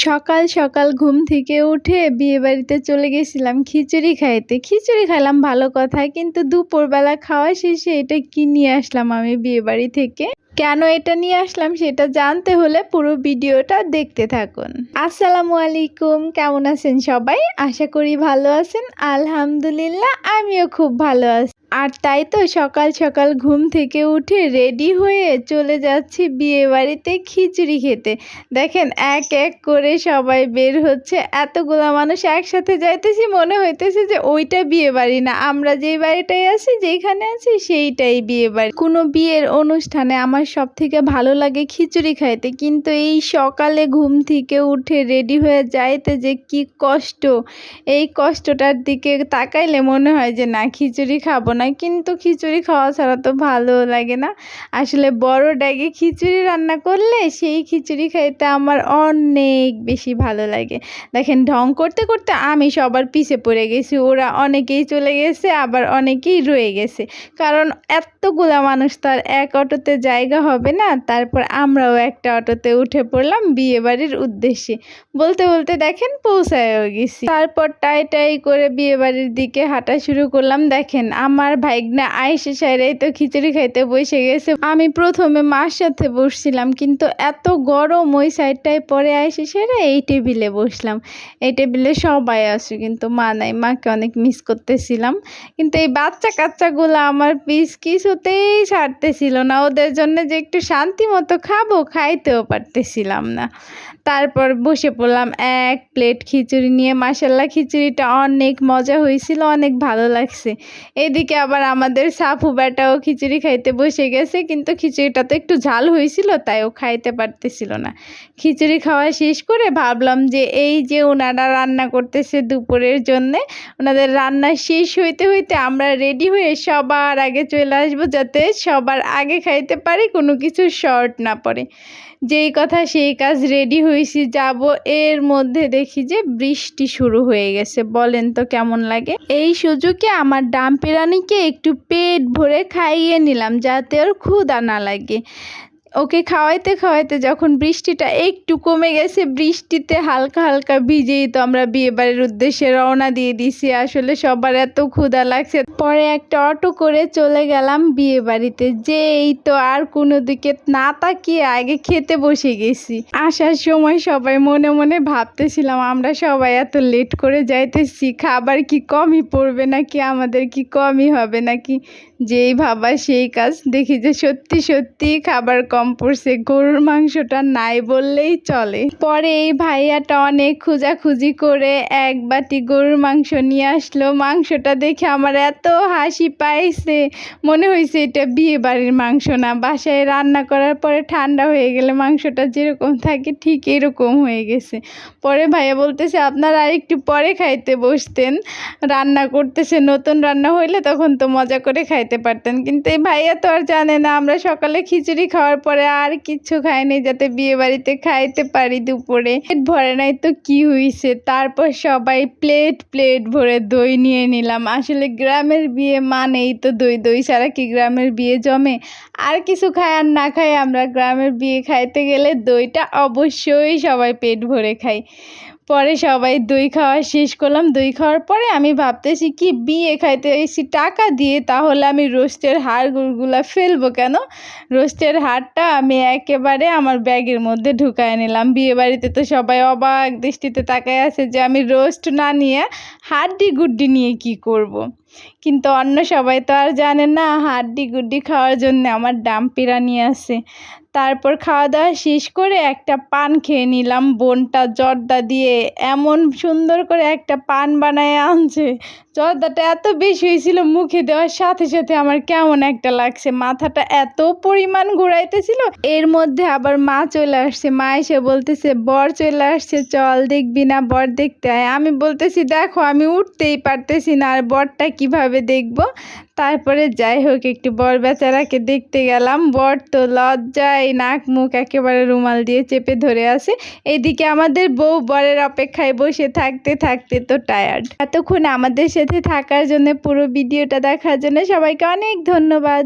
সকাল সকাল ঘুম থেকে উঠে বিয়েবাড়িতে চলে গেছিলাম খিচুড়ি খাইতে। খিচুড়ি খাইলাম ভালো কথা, কিন্তু দুপুরবেলা খাওয়া শেষে এটা কি নিয়ে আসলাম আমি বিয়েবাড়ি থেকে। কেন এটা নিয়ে আসলাম সেটা জানতে হলে পুরো ভিডিওটা দেখতে থাকুন। আসসালামু আলাইকুম, কেমন আছেন সবাই? আশা করি ভালো আছেন। আলহামদুলিল্লাহ, আমিও খুব ভালো আছি। আর তাই তো সকাল সকাল ঘুম থেকে উঠে রেডি হয়ে চলে যাচ্ছি বিয়ে বাড়িতে খিচুড়ি খেতে। দেখেন এক এক করে সবাই বের হচ্ছে, এতগুলা মানুষ একসাথে যাইতেছি, মনে হইতেছে যে ওইটা বিয়ে বাড়ি না, আমরা যেই বাড়িটাই আছি, যেইখানে আছি সেইটাই বিয়ে বাড়ি। কোনো বিয়ের অনুষ্ঠানে আমার সব থেকে ভালো লাগে খিচুড়ি খাইতে, কিন্তু এই সকালে ঘুম থেকে উঠে রেডি হয়ে যাইতে যে কি কষ্ট, এই কষ্টটার দিকে তাকাইলে মনে হয় যে না, খিচুড়ি খাবো না। কিন্তু খিচুড়ি খাওয়া ছাড়া তো ভালো লাগে না। আসলে বড় ড্যাগে খিচুড়ি রান্না করলে সেই খিচুড়ি খাইতে আমার অনেক বেশি ভালো লাগে। দেখেন ঢং করতে করতে আমি সবার পিছে পড়ে গেছি, ওরা অনেকেই চলে গেছে, আবার অনেকেই রয়ে গেছে, কারণ এতগুলা মানুষ তো আর এক অটোতে জায়গা হবে না। তারপর আমরাও একটা অটোতে উঠে পড়লাম বিয়ে বাড়ির উদ্দেশ্যে। বলতে বলতে দেখেন পৌঁছায়ও গেছি। তারপর টাই করে বিয়ে বাড়ির দিকে হাঁটা শুরু করলাম। দেখেন আমার ভাইগনা আয়েশা সাইরাই তো খিচুড়ি খাইতে বসে গেছে। আমি প্রথমে মার সাথে বসছিলাম, কিন্তু এত গরম ওই সাইডটায়, পরে আয়েশা সাইরা এই টেবিলে বসলাম। এই টেবিলে সবাই আছে, কিন্তু মা নাই। মাকে অনেক মিস করতেছিলাম, কিন্তু এই বাচ্চা কাচ্চাগুলো আমার পিস কিছুতেই ছাড়তেছিল না। ওদের জন্য যে একটু শান্তি মতো খাবো, খাইতেও পারতেছিলাম না। তারপর বসে পড়লাম এক প্লেট খিচুড়ি নিয়ে। মাশাল্লাহ খিচুড়িটা অনেক মজা হয়েছিল, অনেক ভালো লাগছে। এদিকে আবার আমাদের সাফু বেটাও খিচুড়ি খাইতে বসে গেছে, কিন্তু খিচুড়িটা তো একটু ঝাল হয়েছিল, তাই ও খাইতে পারতেছিল না। খিচুড়ি খাওয়া শেষ করে ভাবলাম যে এই যে ওনারা রান্না করতেছে দুপুরের জন্যে, ওনাদের রান্না শেষ হইতে হইতে আমরা রেডি হয়ে সবার আগে চলে আসবো, যাতে সবার আগে খাইতে পারি, কোনো কিছু শর্ট না পড়ে। যেই কথা সেই কাজ, রেডি হয়েছি যাব, এর মধ্যে দেখি যে বৃষ্টি শুরু হয়ে গেছে। বলেন তো কেমন লাগে। এই সুযোগে আমার ডাম্পি রানীকে একটু পেট ভরে খাইয়ে নিলাম, যাতে ওর ক্ষুধা না লাগে। ওকে খাওয়াইতে খাওয়াইতে যখন বৃষ্টিটা একটু কমে গেছে, বৃষ্টিতে হালকা হালকা ভিজেই তো আমরা বিয়ে বাড়ির উদ্দেশ্যে রওনা দিয়ে দিছি। আসলে সবার এত ক্ষুধা লাগছে। পরে একটা অটো করে চলে গেলাম বিয়ে বাড়িতে। যেই তো আর কোনো দিকে না তাকিয়ে আগে খেতে বসে গেছি। আসার সময় সবাই মনে মনে ভাবতেছিলাম, আমরা সবাই এত লেট করে যাইতেছি, খাবার কি কমই পড়বে নাকি, আমাদের কি কমই হবে নাকি। যেই ভাবা সেই কাজ, দেখি যে সত্যি সত্যি খাবার কম পড়ছে। গরুর মাংসটা নাই বললেই চলে। পরে এই ভাইয়াটা অনেক খোঁজাখুঁজি করে এক বাটি গরুর মাংস নিয়ে আসলো। মাংসটা দেখে আমার এত হাসি পাইছে, মনে হয়েছে এটা বিয়ে বাড়ির মাংস না। বাসায় রান্না করার পরে ঠান্ডা হয়ে গেলে মাংসটা যেরকম থাকে ঠিক এরকম হয়ে গেছে। পরে ভাইয়া বলতেছে আপনারা আর একটু পরে খাইতে বসতেন, রান্না করতেছে, নতুন রান্না হইলে তখন তো মজা করে খাইতে পারতেন। কিন্তু এই ভাইয়া তো আর জানে না আমরা সকালে খিচুড়ি খাওয়ার পরে আর কিচ্ছু খাইনি, যাতে বিয়ে বাড়িতে খাইতে পারি দুপুরে। পেট ভরে নাই তো কি হয়েছে। তারপর সবাই প্লেট প্লেট ভরে দই নিয়ে নিলাম। আসলে গ্রামের বিয়ে মানেই তো দই, দই ছাড়া কি গ্রামের বিয়ে জমে? আর কিছু খায় আর না খায়, আমরা গ্রামের বিয়ে খাইতে গেলে দইটা অবশ্যই সবাই পেট ভরে খাই। পরে সবাই দই খাওয়া শেষ করলাম। দই খাওয়ার পরে আমি ভাবতেছি কি, বিয়ে খাইতে এসেছি টাকা দিয়ে, তাহলে আমি রোস্টের হাড়গুলা ফেলবো কেন? রোস্টের হাড়টা আমি একেবারে আমার ব্যাগের মধ্যে ঢুকায় নিলাম। বিয়ে বাড়িতে তো সবাই অবাক দৃষ্টিতে তাকায় আছে যে আমি রোস্ট না নিয়ে হাড্ডি গুড্ডি নিয়ে কি করব। কিন্তু অন্য সবাই তো আর জানে না হাড্ডি গুড্ডি খাওয়ার জন্য আমার ডাম্পি রানী আছে। তারপর খাওয়া দাওয়া শেষ করে একটা পান খেয়ে নিলাম। বোনটা জর্দা দিয়ে এমন সুন্দর করে একটা পান বানায় আনছে, জর্দাটা এত বেশি হয়েছিল, মুখে দেওয়ার সাথে সাথে আমার কেমন একটা লাগছে, মাথাটা এত পরিমাণ ঘুরাইতেছিল। এর মধ্যে আবার মা চলে আসছে। মা এসে বলতেছে বর চলে আসছে, চল দেখবি না, বর দেখতে আয়। আমি বলতেছি দেখো আমি উঠতেই পারতেছি না, আর বরটা কিভাবে দেখবো। তারপরে যাই হোক একটু বর বেচারাকে দেখতে গেলাম। বর তো লজ্জায় নাক মুখ একেবারে রুমাল দিয়ে চেপে ধরে আছে। এদিকে আমাদের বউ বরের অপেক্ষায় বসে থাকতে থাকতে তো টায়ার্ড। এতক্ষণ আমাদের সাথে থাকার জন্য, পুরো ভিডিওটা দেখার জন্য সবাইকে অনেক ধন্যবাদ।